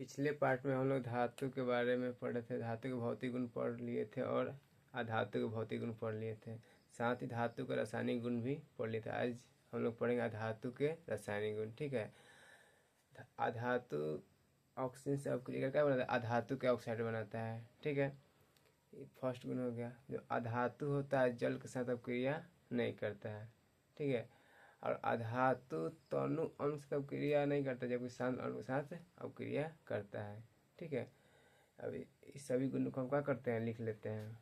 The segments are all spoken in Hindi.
पिछले पार्ट में हम लोग धातु के बारे में पढ़े थे, धातु के भौतिक गुण पढ़ लिए थे और अधातु के भौतिक गुण पढ़ लिए थे, साथ ही धातु के रासायनिक गुण भी पढ़ लिए थे। आज हम लोग पढ़ेंगे अधातु के रासायनिक गुण। ठीक है, अधातु ऑक्सीजन से अपक्रिया क्या बनाता है, अधातु के ऑक्साइड बनाता है। ठीक है, फर्स्ट गुण हो गया। जो अधातु होता है जल के साथ अपक्रिया नहीं करता है। ठीक है, और अधातु तनु अणु से अपक्रिया नहीं करता, जबकि शांत अणु के साथ अपक्रिया करता है। ठीक है, अभी इस सभी गुणों को हम क्या करते हैं, लिख लेते हैं।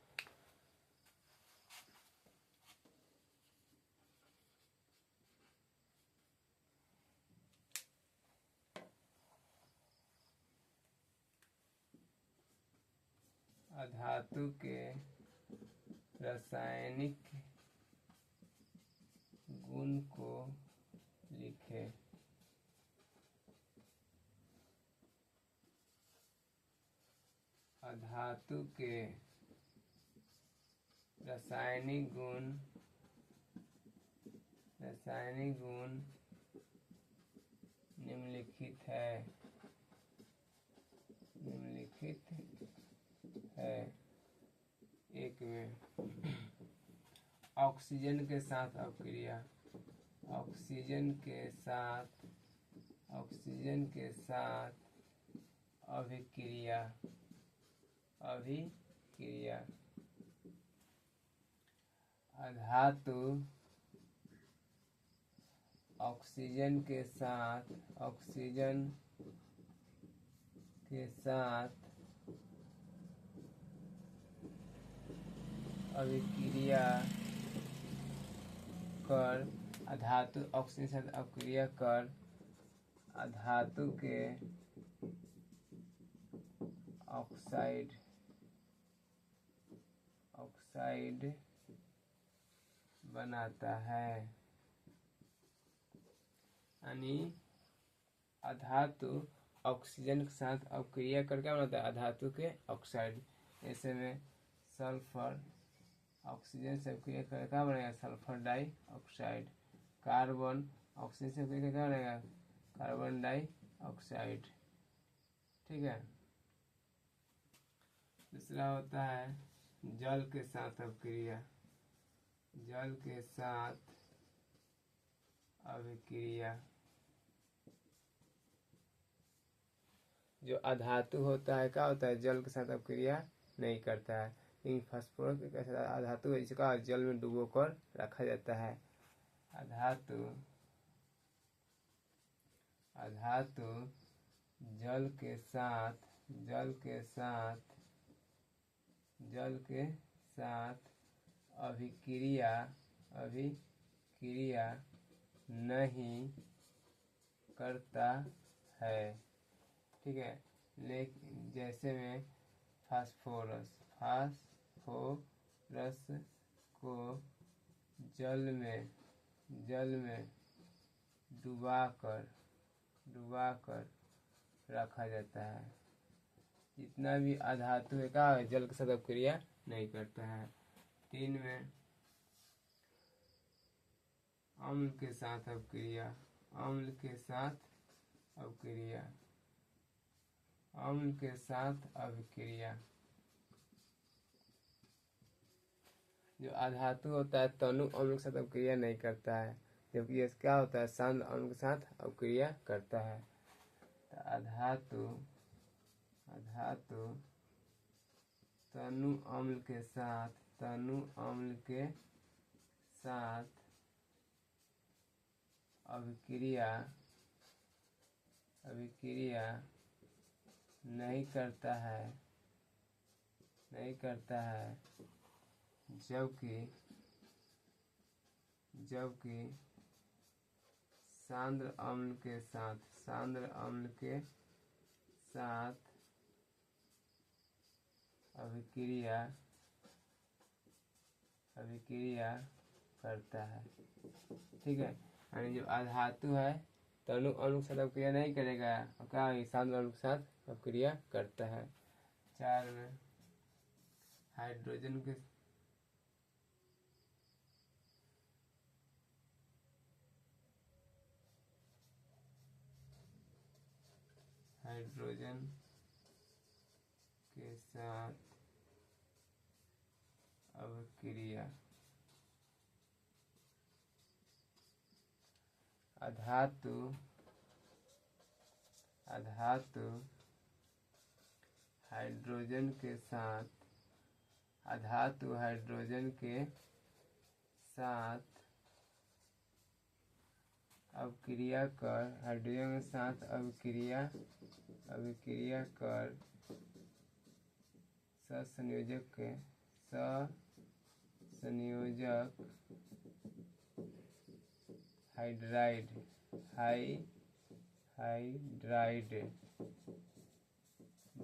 अधातु के रासायनिक गुण को लिखें। अधातु के रासायनिक गुण निम्नलिखित है। एक में ऑक्सीजन के साथ अपक्रिया, ऑक्सीजन के साथ अभिक्रिया। अधातु ऑक्सीजन के साथ अभिक्रिया कर, अधातु ऑक्सीजन के साथ अभिक्रिया कर अधातु के ऑक्साइड बनाता है। यानी अधातु ऑक्सीजन के साथ अपक्रिया कर क्या बनाता है, अधातु के ऑक्साइड। ऐसे में सल्फर ऑक्सीजन से अपक्रिया कर क्या बनेगा, सल्फर डाइऑक्साइड। कार्बन ऑक्सीजन से अपक्रिया क्या बनेगा, कार्बन डाइऑक्साइड। ठीक है, दूसरा होता है जल के साथ अभिक्रिया, जो अधातु होता है क्या होता है, जल के साथ अपक्रिया नहीं करता है। लेकिन फास्फोरस एक ऐसा अधातु है जिसका जल में डुबो कर रखा जाता है। अधातु जल के साथ अभिक्रिया नहीं करता है। ठीक है, लेकिन जैसे में फास्फोरस को जल में डुबाकर रखा जाता है। जितना भी अधातु है क्या है, जल के साथ अपक्रिया नहीं करता है। 3 में अम्ल के साथ अभिक्रिया। जो अधातु होता है तनु अम्ल के साथ अपक्रिया नहीं करता है, जबकि ये क्या होता है, शांत अम्ल के साथ अपक्रिया करता है। तो अधातु तनु अम्ल के साथ अभिक्रिया नहीं करता है, जबकि सांद्र अम्ल के साथ अभिक्रिया करता है। ठीक है, यानी जो अधातु है तनु अणु के साथ अपक्रिया नहीं करेगा, और क्या सांद्र अणु के साथ अपक्रिया करता है। 4 में हाइड्रोजन के हाइड्रोजन के साथ अभिक्रिया। अधातु हाइड्रोजन के साथ अभिक्रिया कर हाइड्रोजन के साथ अभिक्रिया कर ससंयोजक हाइड्राइड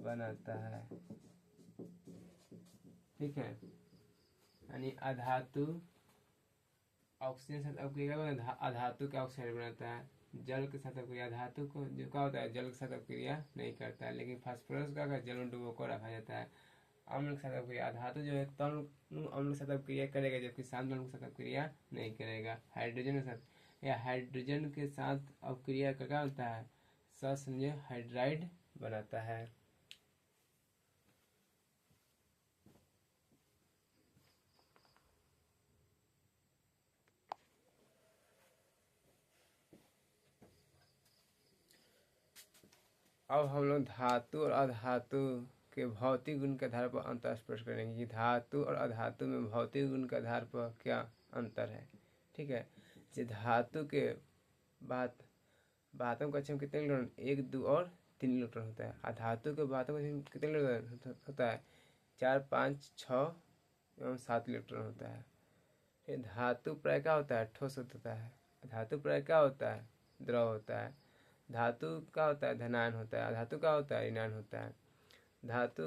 बनाता है। ठीक है, यानी अधातु ऑक्सीजन के साथ अभिक्रिया अधातु का ऑक्साइड बनाता है। जल के साथ अभिक्रिया, धातु को जो क्या होता है जल के साथ अभिक्रिया नहीं करता है, लेकिन फास्फोरस का जल में डुबो कर रखा जाता है। अम्ल के साथ अभिक्रिया, धातु जो है तल अम्ल के साथ अभिक्रिया करेगा, जबकि शांत अम्ल के साथ अभिक्रिया नहीं करेगा। हाइड्रोजन के साथ अभिक्रिया का क्या होता है, सहसंयोजक हाइड्राइड बनाता है। अब हम लोग धातु और अधातु के भौतिक गुण के आधार पर अंतर स्पष्ट करेंगे कि धातु और अधातु में भौतिक गुण के आधार पर क्या अंतर है। ठीक है, जो धातु के बातों का कक्षा में कितने इलेक्ट्रॉन, 1, 2 और 3 इलेक्ट्रॉन होता है। अधातु के बातों का कितने इलेक्ट्रॉन होता है, 4, 5, 6 एवं 7 इलेक्ट्रॉन होता है। फिर धातु प्राय क्या होता है, ठोस होता है। धातु प्राय क्या होता है, द्रव होता है। धातु का होता है धनायन होता है, अधातु का होता है ऋणायन होता है। धातु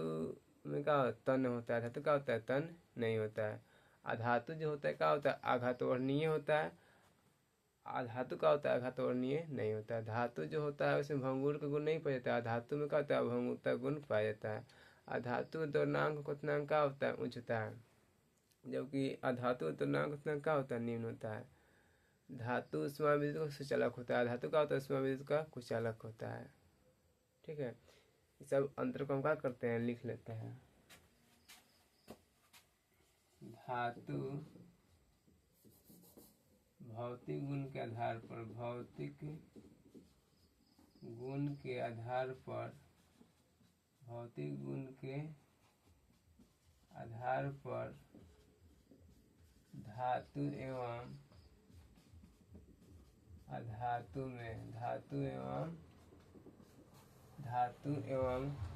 में क्या तन होता है, धातु का होता है तन नहीं होता है। अधातु जो होता है क्या होता है, आघातवर्णीय होता है। अधातु का होता है आघातवर्णीय नहीं होता है। धातु जो होता है उसमें भंगुर का गुण नहीं पाया जाता है, धातु में क्या होता है भंगुरता गुण पाया जाता है। अधातु द्रव्यमानांक क्वथनांक क्या होता है, उच्च होता है, जबकि अधातु द्रव्यमानांक क्वथनांक क्या होता है, निम्न होता है। धातु उष्मा विद्युत का सुचालक होता है, धातु का होता है उष्मा विद्युत का कुचालक होता है। ठीक है, ये सब अंतर को हम क्या करते हैं, लिख लेते हैं। धातु भौतिक गुण के आधार पर धातु एवं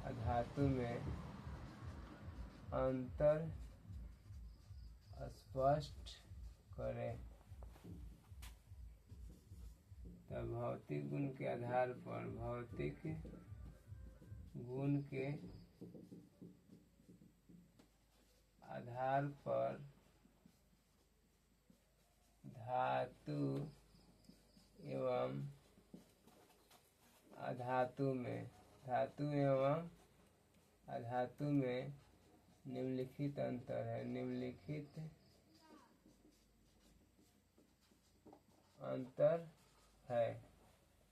अधातु में अंतर स्पष्ट करें। तब भौतिक गुण के आधार पर धातु एवं अधातु में निम्नलिखित अंतर है।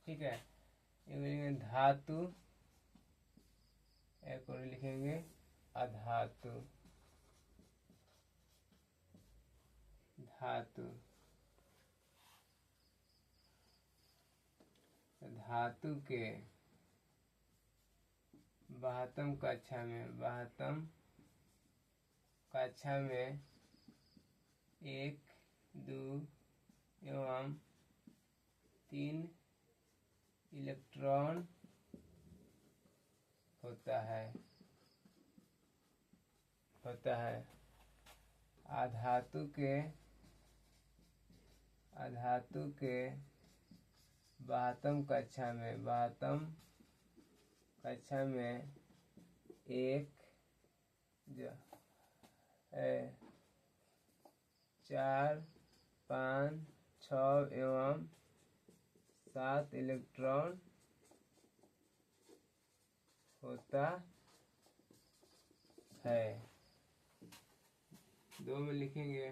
ठीक है, ये धातु, एक और लिखेंगे अधातु। धातु के 72 कक्षा में 1, 2 एवं 3 इलेक्ट्रॉन होता है। अधातु के 72 कक्षा में 1, 4, 5, 6 एवं 7 इलेक्ट्रॉन होता है। 2 में लिखेंगे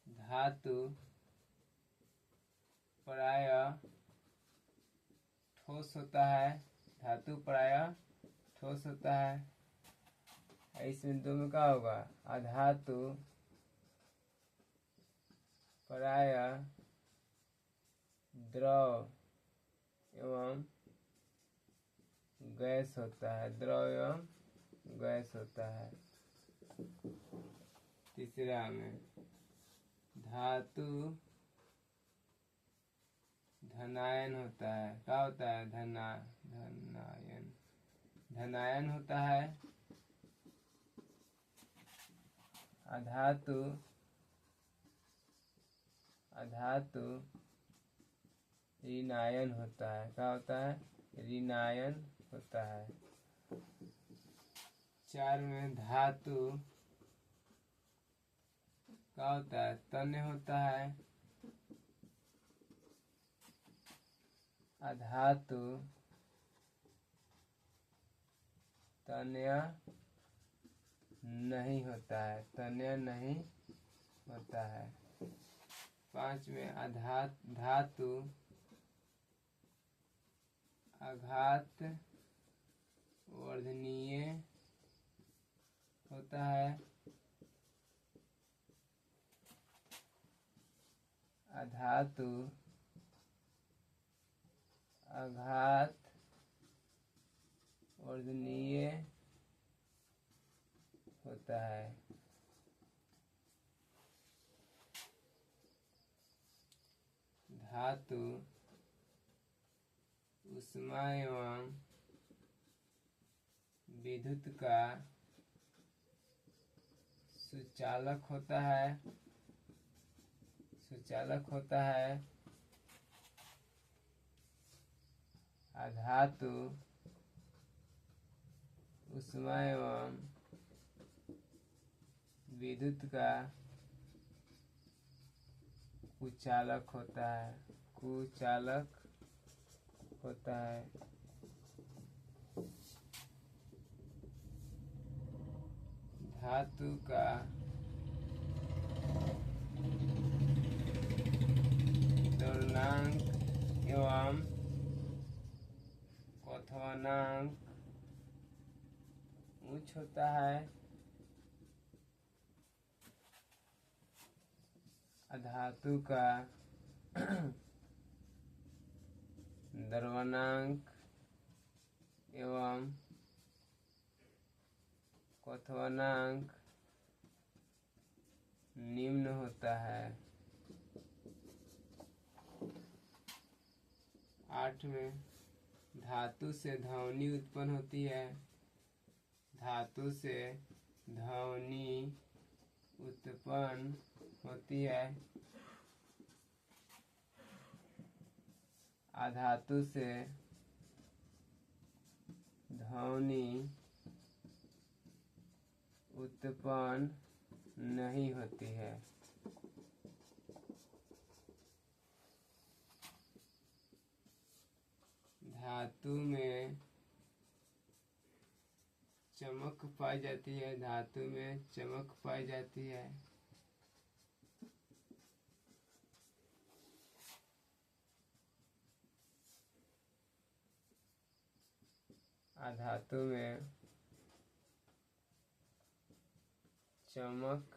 धातु प्रायः ठोस होता है धातु प्रायः ठोस होता है। इस बिंदु में क्या होगा, अधातु प्रायः द्रव एवं गैस होता है, द्रव एवं गैस होता है। तीसरा में धातु धनायन होता है। क्या होता है, धनायन होता है। अधातु ऋणायन होता है। क्या होता है, ऋणायन होता है। 4 में धातु क्या होता है, तन्य होता है। अधातु तन्य नहीं होता है, तन्य नहीं होता है। 5 में धातु आघात वर्धनीय होता है। अधातु आघात वर्धनीय होता है। धातु ऊष्मा एवं विद्युत का सुचालक होता है। अधातु ऊष्मा एवं विद्युत का कुचालक होता है। धातु का दोलनांक एवं क्वथनांक उच्च होता है। अधातु का द्रवणांक एवं क्वथनांक निम्न होता है। 8 में धातु से ध्वनि उत्पन्न होती है। धातु से ध्वनि उत्पन्न होती है। अधातु से ध्वनि उत्पन्न नहीं होती है। धातु में चमक पाई जाती है। धातु में चमक पाई जाती है। अधातु में चमक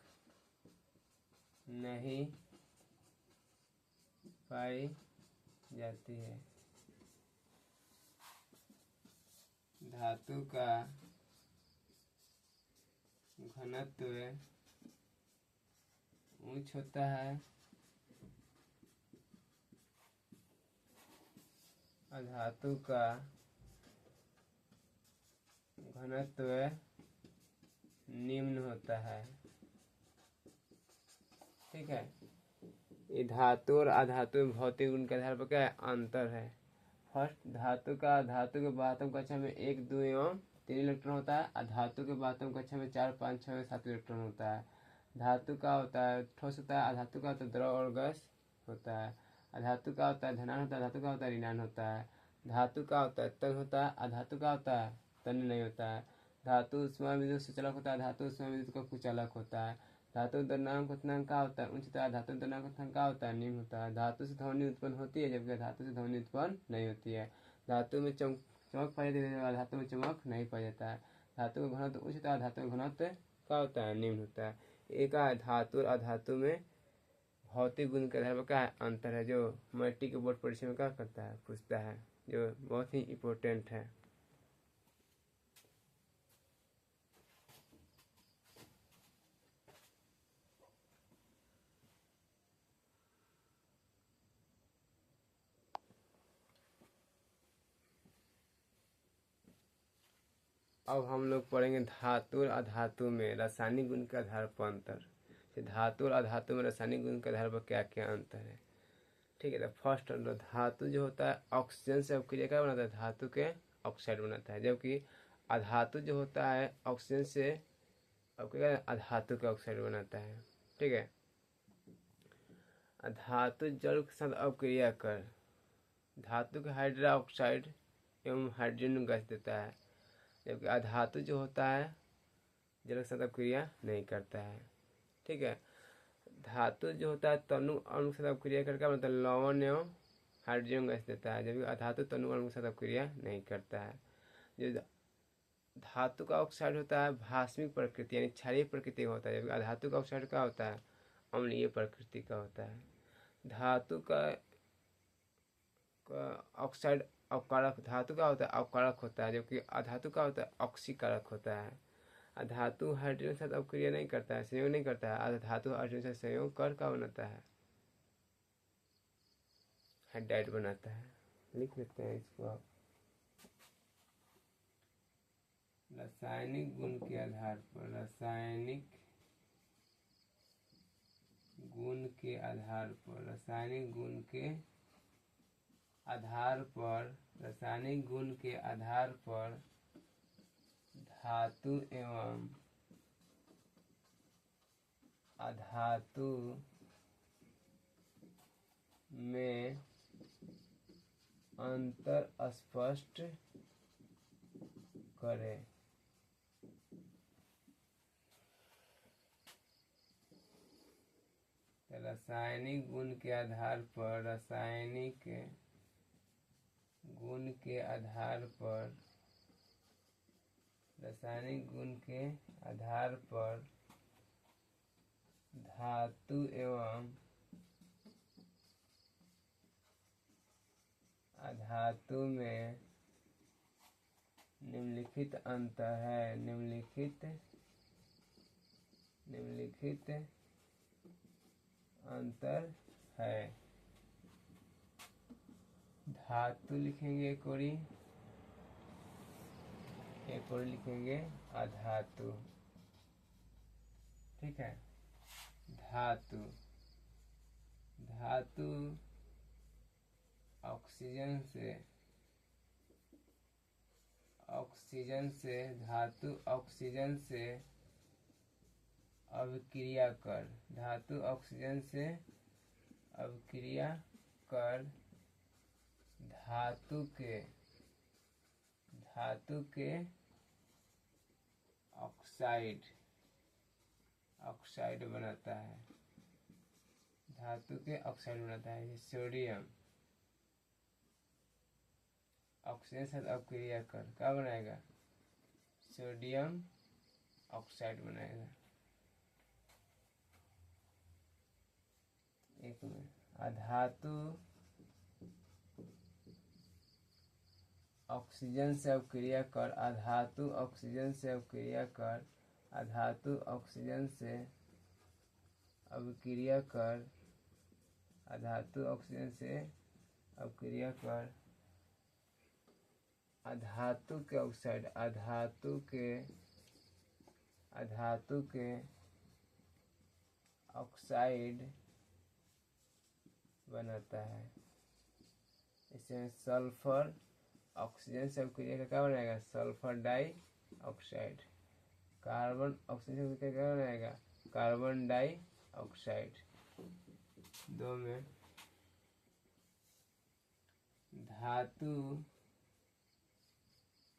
नहीं पाई जाती है। धातु का घनत्व उच्च होता है। अधातु का घनत्व निम्न होता है। ठीक है, ये धातु और अधातु में भौतिक गुण के आधार पर क्या है, अंतर है। फर्स्ट, धातु के वातम कक्षा में 1, 2 एवं 3 इलेक्ट्रॉन होता है। अधातु के वातम कक्षा में 4, 5, 6, 7 इलेक्ट्रॉन होता है। धातु का होता है ठोस होता है। अधातु का होता है द्रव और गैस होता है। अधातु का होता है धनायन होता है। धातु का होता है ऋणायन होता है। धातु का होता है तन्य होता है। अधातु का होता है तन्य नहीं होता है। धातु ऊष्मा विद्युत सुचालक होता है। धातु ऊष्मा विद्युत का कुचालक होता है। धातु द्रव्यमान क्वथनांक का होता है उच्च होता है। धातु द्रव्यमान क्वथनांक का होता है निम्न होता है। धातु से ध्वनि उत्पन्न होती है जबकि धातु से ध्वनि उत्पन्न नहीं होती है। धातु में चमक पाई जाती है, धातु में चमक नहीं पाया जाता है। धातु का घनत्व उच्च होता है, धातु का घनत्व क्या होता है, निम्न होता है। एक धातु और अधातु में भौतिक गुण के आधार पर क्या अंतर है, जो मैट्रिक के बोर्ड परीक्षा में क्या करता है, पूछता है, जो बहुत ही इम्पोर्टेंट है। अब हम लोग पढ़ेंगे धातु और अधातु में रासायनिक गुण के आधार पर अंतर। धातु और अधातु में रासायनिक गुण के आधार पर क्या क्या अंतर है, ठीक है। तो फर्स्ट धातु जो होता है ऑक्सीजन से अभिक्रिया क्या बनाता है, धातु के ऑक्साइड बनाता है, जबकि अधातु जो होता है ऑक्सीजन से अभिक्रिया अधातु के ऑक्साइड बनाता है, ठीक है। धातु जल के साथ अभिक्रिया कर धातु के हाइड्रा ऑक्साइड एवं हाइड्रोजन गैस देता है, जबकि अधातु जो होता है जल के साथ अभिक्रिया नहीं करता है, ठीक है। धातु जो होता है तनु अणु के साथ अभिक्रिया करके मतलब लवण एवं हाइड्रोजन गैस देता है, जबकि अधातु तनु अणु के साथ अभिक्रिया नहीं करता है। जो धातु का ऑक्साइड होता है भास्मिक प्रकृति यानी क्षारीय प्रकृति का होता है, जबकि अधातु का ऑक्साइड क्या होता है, अम्लीय प्रकृति का होता है। धातु का ऑक्साइड अपकारक, धातु का होता है अपकारक होता है, जबकि अधातु का होता है ऑक्सीकारक होता है। धातु हाइड्रोजन के साथ अभिक्रिया नहीं करता है, संयोग नहीं करता है, धातु हाइड्रोजन से संयोग कर क्या बनाता है, हाइड्राइड बनाता है। लिख लेते हैं इसको आप। रासायनिक गुण के आधार पर, रासायनिक गुण के आधार पर, रासायनिक गुण के आधार पर, रासायनिक गुण के आधार पर धातु एवं अधातु में अंतर स्पष्ट करें। रासायनिक गुण के आधार पर, रासायनिक गुण के आधार पर, रासायनिक गुण के आधार पर धातु एवं अधातु में निम्नलिखित अंतर है, निम्नलिखित अंतर है। धातु लिखेंगे एक और लिखेंगे अधातु, ठीक है। धातु ऑक्सीजन से धातु ऑक्सीजन से अभिक्रिया कर, धातु ऑक्सीजन से अभिक्रिया कर धातु के ऑक्साइड बनाता है, धातु के ऑक्साइड बनाता है। सोडियम ऑक्सीजन से अभिक्रिया कर क्या बनाएगा, सोडियम ऑक्साइड बनाएगा। एक में अधातु ऑक्सीजन से अभिक्रिया कर, अधातु ऑक्सीजन से अभिक्रिया कर, अधातु ऑक्सीजन से अभिक्रिया कर, अधातु ऑक्सीजन से अभिक्रिया कर अधातु के ऑक्साइड, अधातु के ऑक्साइड बनाता है। इसमें सल्फर ऑक्सीजन से अभिक्रिया का क्या बनाएगा, sulphur dioxide. Carbon oxygen से अभिक्रिया क्या बनाएगा, कार्बन डाई ऑक्साइड। दो में धातु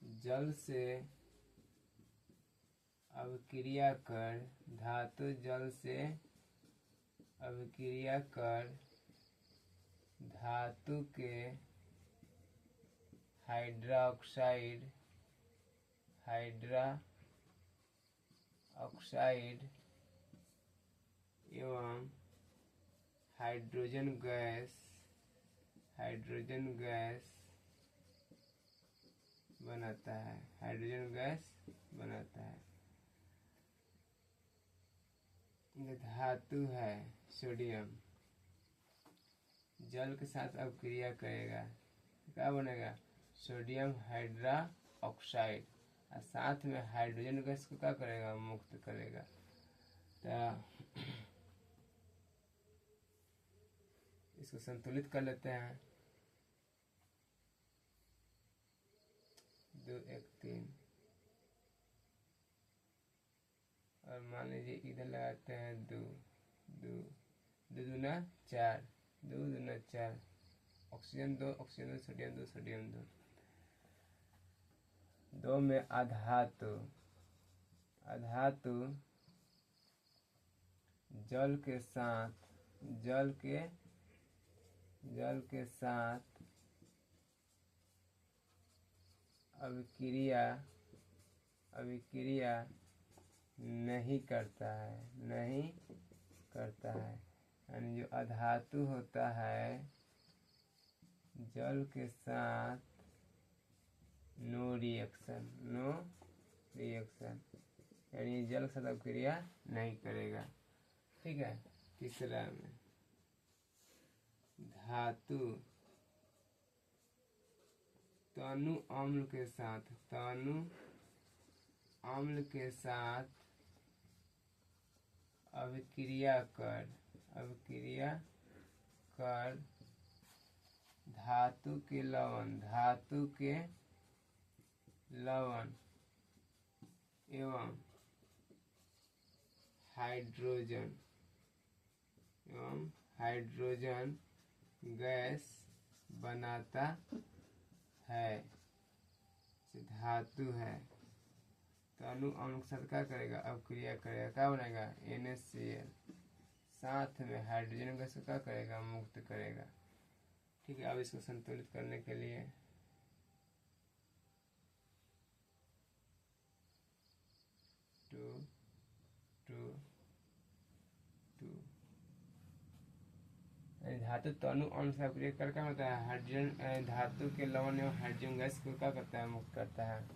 जल से अभिक्रिया कर, धातु जल से अभिक्रिया कर धातु के हाइड्रा ऑक्साइड एवं हाइड्रोजन गैस बनाता है। ये धातु है सोडियम, जल के साथ अब क्रिया करेगा, क्या बनेगा? सोडियम हाइड्रा ऑक्साइड, और साथ में हाइड्रोजन गैस को क्या करेगा? मुक्त करेगा। तो इसको संतुलित कर लेते हैं। 2 1 3 और मान लीजिए इधर लगाते हैं 2 2 2 दूना 4 2 दूना 4, ऑक्सीजन 2 सोडियम 2 2 में अधातु जल के साथ अभिक्रिया नहीं करता है। यानी जो अधातु होता है जल के साथ नो रिएक्शन, यानी जल के साथ अभिक्रिया नहीं करेगा। ठीक है। तीसरा में धातु तनु अम्ल के साथ अभिक्रिया कर धातु के लवण एवं हाइड्रोजन गैस बनाता है। धातु है तनु अम्ल के साथ क्या करेगा? अभिक्रिया करेगा, क्या बनेगा? NaCl, साथ में हाइड्रोजन गैस को क्या करेगा? मुक्त करेगा। ठीक है। अब इसको संतुलित करने के लिए 2 2 2 धातु तनु अम्ल से अभिक्रिया कर क्या होता है? हाइड्रोजन धातु के लवण एवं हाइड्रोजन गैस को क्या करता है? मुक्त करता है।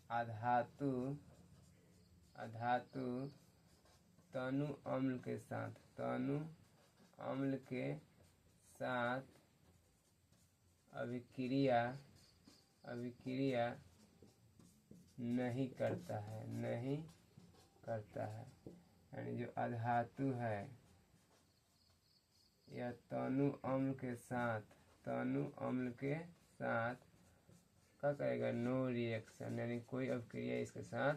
अधातु तनु अम्ल के साथ अभिक्रिया नहीं करता है। यानी जो अधातु है यह तनु अम्ल के साथ क्या करेगा? नो रिएक्शन, यानी कोई अभिक्रिया इसके साथ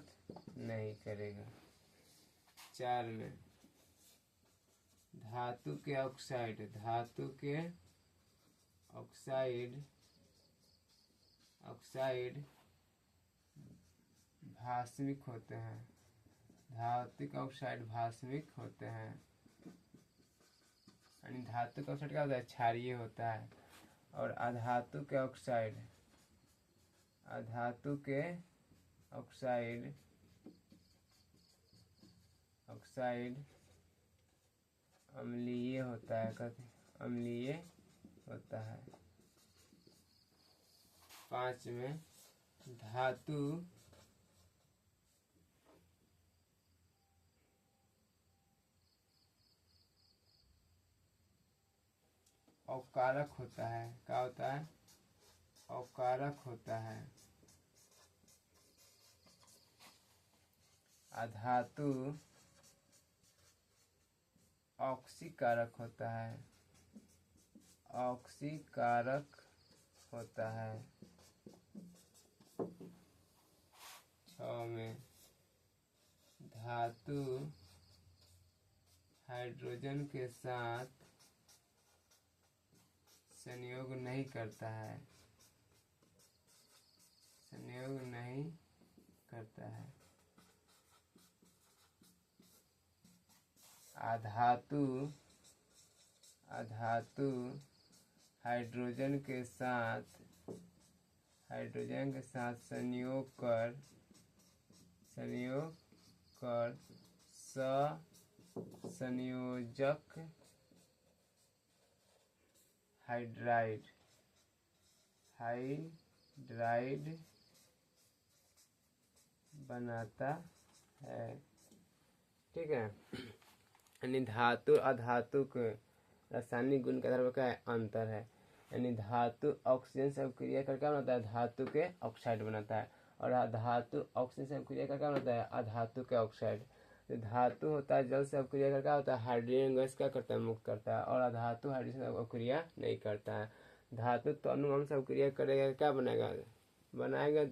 नहीं करेगा। 4 में धातु के ऑक्साइड भास्मिक होते हैं। धातु के ऑक्साइड भास्मिक होते हैं, यानी धातु का ऑक्साइड क्या होता है? क्षारीय होता है। और अधातु के ऑक्साइड अम्लीय होता है। 5 में धातु अवकारक होता है। क्या होता है? अवकारक होता है। अधातु ऑक्सीकारक होता है। 6 में धातु हाइड्रोजन के साथ संयोग नहीं करता है। अधातु हाइड्रोजन के साथ हाइड्रोजन के साथ संयोग कर संयोजक हाइड्राइड बनाता है। ठीक है, यानी धातु और अधातु के रासायनिक गुण के आधार पर क्या है, अंतर है। यानी धातु ऑक्सीजन से अभिक्रिया करके क्या बनाता है, धातु के ऑक्साइड बनाता है, और अधातु ऑक्सीजन से अभिक्रिया करके क्या बनाता है, अधातु के ऑक्साइड। जो धातु होता है जल से अभिक्रिया करके क्या होता है, हाइड्रोजन गैस क्या करता है, मुक्त करता है, और अधातु हाइड्रोजन से अभिक्रिया नहीं करता है। धातु तनु अम्ल से अभिक्रिया करेगा क्या बनाएगा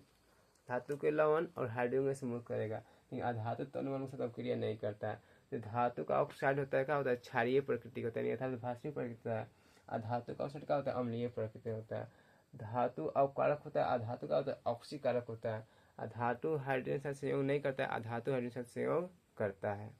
धातु के लवण और हाइड्रोजन गैस मुक्त करेगा, लेकिन अधातु तनु अम्ल से अभिक्रिया नहीं करता है। जो धातु का ऑक्साइड होता है क्या होता है, क्षारीय प्रकृति होता है, अर्थात भाष्मीय प्रकृति होता है। अधातु का ऑक्साइड क्या होता है, अम्लीय प्रकृति होता है। धातु अवकारक होता है, अधातु का होता है ऑक्सीकारक होता है। अधातु हाइड्रोजन साथ संयोग नहीं करता है, अधातु हाइड्रोजन साथ संयोग करता है।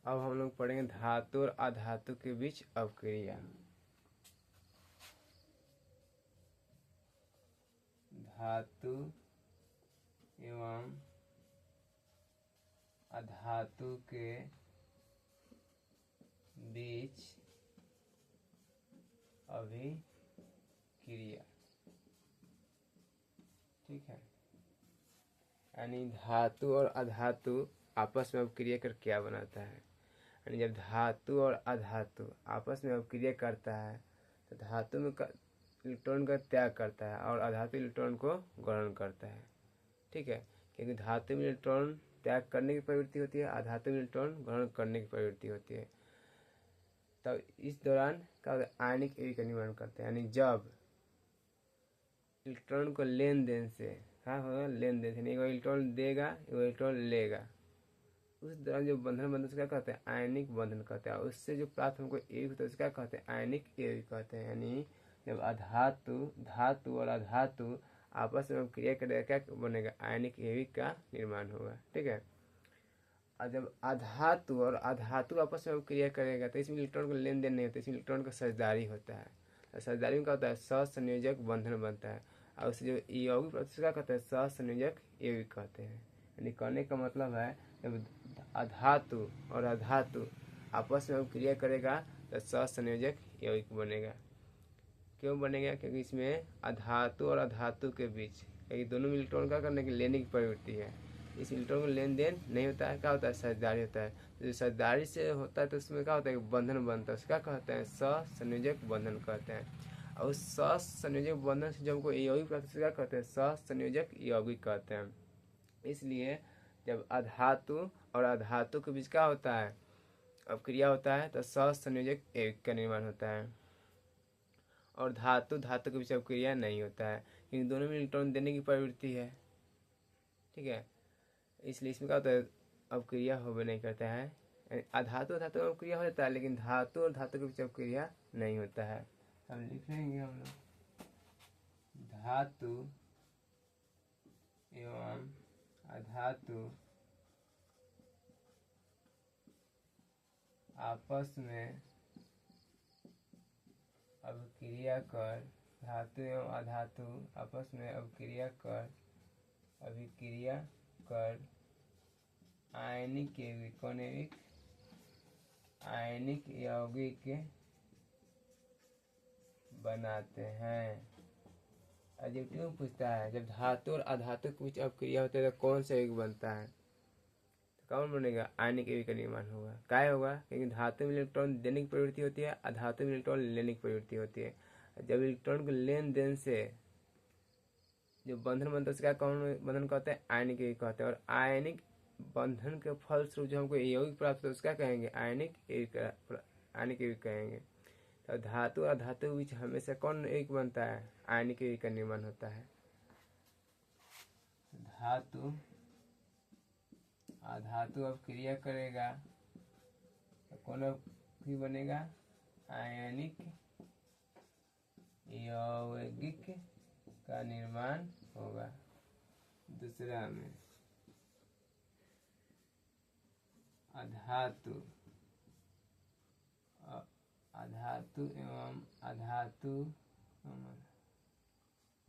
अब हम लोग पढ़ेंगे धातु और अधातु के बीच अवक्रिया। धातु एवं अधातु के बीच अभिक्रिया। ठीक है, यानी धातु और अधातु आपस में अभिक्रिया कर क्या बनाता है। यानी जब धातु और अधातु आपस में अभिक्रिया करता है तो धातु में इलेक्ट्रॉन का त्याग करता है और अधातु इलेक्ट्रॉन को ग्रहण करता है। ठीक है, क्योंकि धातु में इलेक्ट्रॉन त्याग करने की प्रवृत्ति होती है, अधातु में इलेक्ट्रॉन ग्रहण करने की प्रवृत्ति होती है। तब इस दौरान क्या होता है, आयनिक एवी का निर्माण करते हैं। यानी जब इलेक्ट्रॉन को लेन देन से क्या होगा, लेन देन से, एक इलेक्ट्रॉन देगा एक इलेक्ट्रॉन लेगा, उस दौरान जो बंधन बनता है क्या कहते हैं, आयनिक बंधन कहते हैं। उससे जो प्राप्त हमको एवी होता है उसका क्या कहते हैं, आयनिक एवी कहते हैं। यानी जब धातु और अधातु आपस में क्रिया करेगा क्या बनेगा, आयनिक एवी का निर्माण होगा। ठीक है, और जब अधातु और अधातु आपस में क्रिया करेगा तो इसमें इलेक्ट्रॉन को लेन देन नहीं होता, इसमें इलेक्ट्रॉन का साझेदारी होता है। साझेदारी में क्या होता है, सहसंयोजक बंधन बनता है, और उससे जो यौगिक प्रतिशत क्या कहते हैं, सहसंयोजक यौगिक कहते हैं। यानी कहने का मतलब है जब अधातु और अधातु आपस में क्रिया करेगा तो सहसंयोजक यौगिक बनेगा। क्यों बनेगा, क्योंकि इसमें अधातु और अधातु के बीच, क्योंकि दोनों में इलेक्ट्रॉन का करने की लेने की प्रवृत्ति है, इस इलेक्ट्रॉन को लेन देन नहीं होता है, क्या होता है, साझेदारी होता है। जो साझेदारी से होता है तो उसमें क्या होता है, बंधन बनता है, उसका कहते हैं सहसंयोजक बंधन कहते हैं। और उस सहसंयोजक बंधन से जब कोई यौगिक प्राप्त होता है क्या कहते हैं, सहसंयोजक यौगिक कहते हैं। इसलिए जब अधातु और अधातु के बीच क्या होता है, अपक्रिया होता है तो सहसंयोजक यौगिक का निर्माण होता है, और धातु के बीच अपक्रिया नहीं होता है, क्योंकि दोनों में इलेक्ट्रॉन देने की प्रवृत्ति है। ठीक है, इसलिए इसमें क्या होता है, अपक्रिया होवे नहीं करता है। अधातु में अपक्रिया हो जाता है, लेकिन धातु और धातु के बीच अपक्रिया नहीं होता है। अब लिख लेंगे हम लोग, धातु एवं अधातु आपस में अभिक्रिया कर, धातु एवं अधातु आपस में अभिक्रिया कर आयनिक यौगिक, कौन यौगिक, आयनिक यौगिक बनाते हैं। एडजेक्टिव में पूछता है जब धातु और अधातु के बीच अभिक्रिया होती है तो कौन सा यौगिक बनता है, तो कौन बनेगा, आयनिक यौगिक का निर्माण होगा। क्या होगा, क्योंकि धातु में इलेक्ट्रॉन देने की प्रवृत्ति होती है, अधातु में इलेक्ट्रॉन लेने की प्रवृत्ति होती है। जब इलेक्ट्रॉन को लेन देन से जो बंधन बनता है उसका कौन बंधन कहते हैं, आयनिक यौगिक कहते हैं। और आयनिक बंधन के फलस्वरूप जो हमको यौगिक प्राप्त होता है उसका कहेंगे आयनिक यौगिक कहेंगे। तो धातु और धातु के बीच हमेशा कौन यौगिक बनता है, आयनिक यौगिक का निर्माण होता है। धातु अधातु अब क्रिया करेगा तो कौन भी बनेगा, आयनिक यौगिक का निर्माण होगा। दूसरा में अधातु अधातु एवं अधातु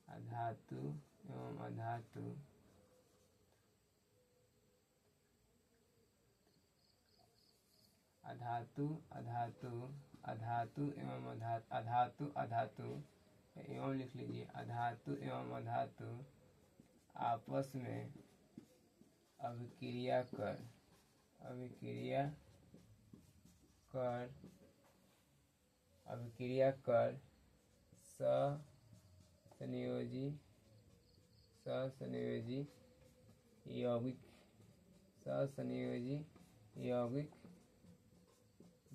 अधातु एवं अधातु अधातु अधातु अधातु एवं अधातु अधातु एवं लिख लीजिए अधातु एवं अधातु आपस में अभिक्रिया कर ससंयोजी यौगिक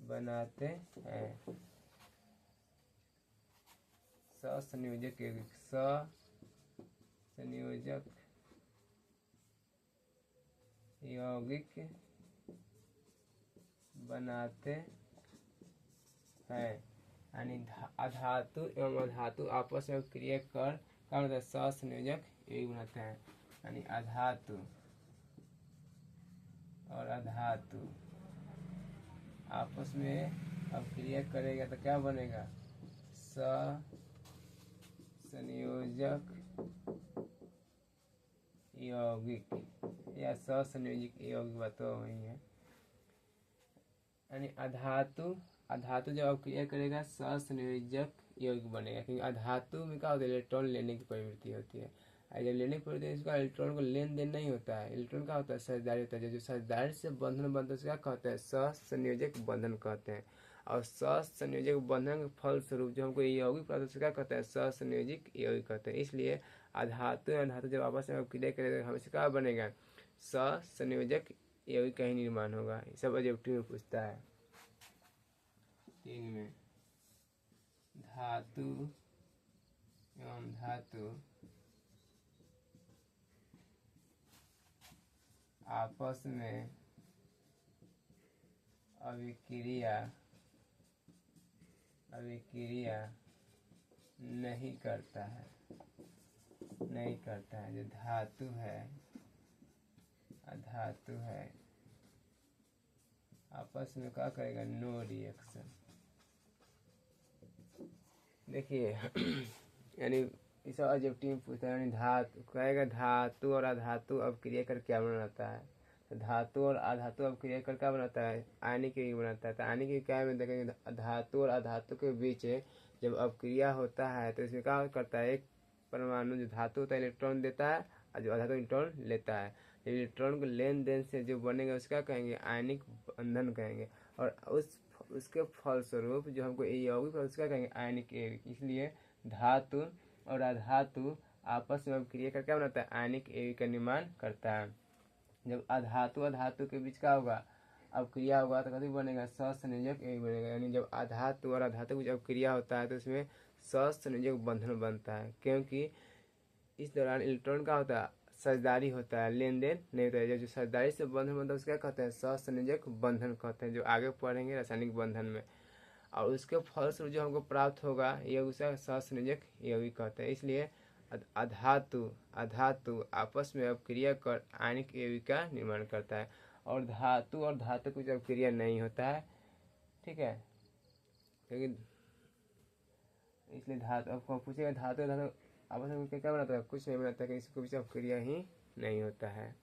बनाते हैं। ससंयोजक यौगिक बनाते हैं। यानी अधातु एवं अधातु आपस में क्रिया कर क्या होता है सहसंयोजक यौगिक बनाते हैं। यानी अधातु और अधातु आपस में अब क्रिया करेगा तो क्या बनेगा सहसंयोजक यौगिक या सहसंयोजक यौगिक बात तो वही है। यानी अधातु जब आप क्रिया करेगा सहसंयोजक यौगिक बनेगा क्योंकि अधातु में क्या होता है इलेक्ट्रॉन लेने की प्रवृत्ति होती है। जब लेने की प्रवृत्ति इसका इलेक्ट्रॉन को लेन देन नहीं होता है। इलेक्ट्रॉन का होता है साझेदारी होता है। जो साझेदारी से बंधन बनता है क्या कहते हैं सहसंयोजक बंधन कहते हैं। और सहसंयोजक बंधन के फलस्वरूप जो हमको यौगिक प्राप्त होता है क्या कहते हैं सहसंयोजक यौगिक कहते हैं। इसलिए अधातु अधातु जब आपस में क्रिया करेगा हमेशा क्या बनेगा सहसंयोजक यौगिक का ही निर्माण होगा। ये सब ऑब्जेक्टिव में पूछता है। 3 में धातु एवं धातु आपस में अभिक्रिया नहीं करता है। जो धातु है अधातु है आपस में क्या करेगा नो रिएक्शन। देखिए यानी इस ऑब्जेक्टिव पूछता है। यानी धातु कहेगा धातु और अधातु अब क्रिया कर क्या बनाता है। तो धातु और अधातु अब क्रिया कर क्या बनाता है आयनिक यौगिक बनाता है। तो आयनिक यौगिक क्या में देखेंगे धातु और अधातु के बीच जब अब क्रिया होता है तो इसमें क्या करता है एक परमाणु जो धातु होता है इलेक्ट्रॉन देता है और जो अधातु इलेक्ट्रॉन लेता है। इलेक्ट्रॉन को लेन देन से जो बनेगा उसका कहेंगे आयनिक बंधन कहेंगे। और उसके फलस्वरूप जो हमको यौगिक उसका कहेंगे आयनिक यौगिक। इसलिए धातु और अधातु आपस में अब क्रिया कर क्या बनाता है आयनिक यौगिक का निर्माण करता है। जब अधातु अधातु के बीच क्या होगा अब क्रिया होगा तो कभी बनेगा सहसंयोजक यौगिक बनेगा। यानी जब अधातु और अधातु की जब क्रिया होता है तो इसमें सहसंयोजक बंधन बनता है क्योंकि इस दौरान इलेक्ट्रॉन का होता है साझेदारी होता है लेन देन नहीं होता है। जो साझेदारी से बंधन बनता है उसका कहते हैं सहसंयोजक बंधन कहते हैं जो आगे पढ़ेंगे रासायनिक बंधन में। और उसके फलस्वरूप जो हमको प्राप्त होगा ये उसे सहसंयोजक यौगिक कहते हैं। इसलिए अधातु आपस में अब क्रिया कर आयनिक यौगिक का निर्माण करता है। और धातु की जब क्रिया नहीं होता है ठीक है क्योंकि इसलिए धातु आपको पूछेगा धातु आपस में क्या बनाता है कुछ नहीं बनाता है। इसको भी क्रिया ही नहीं होता है।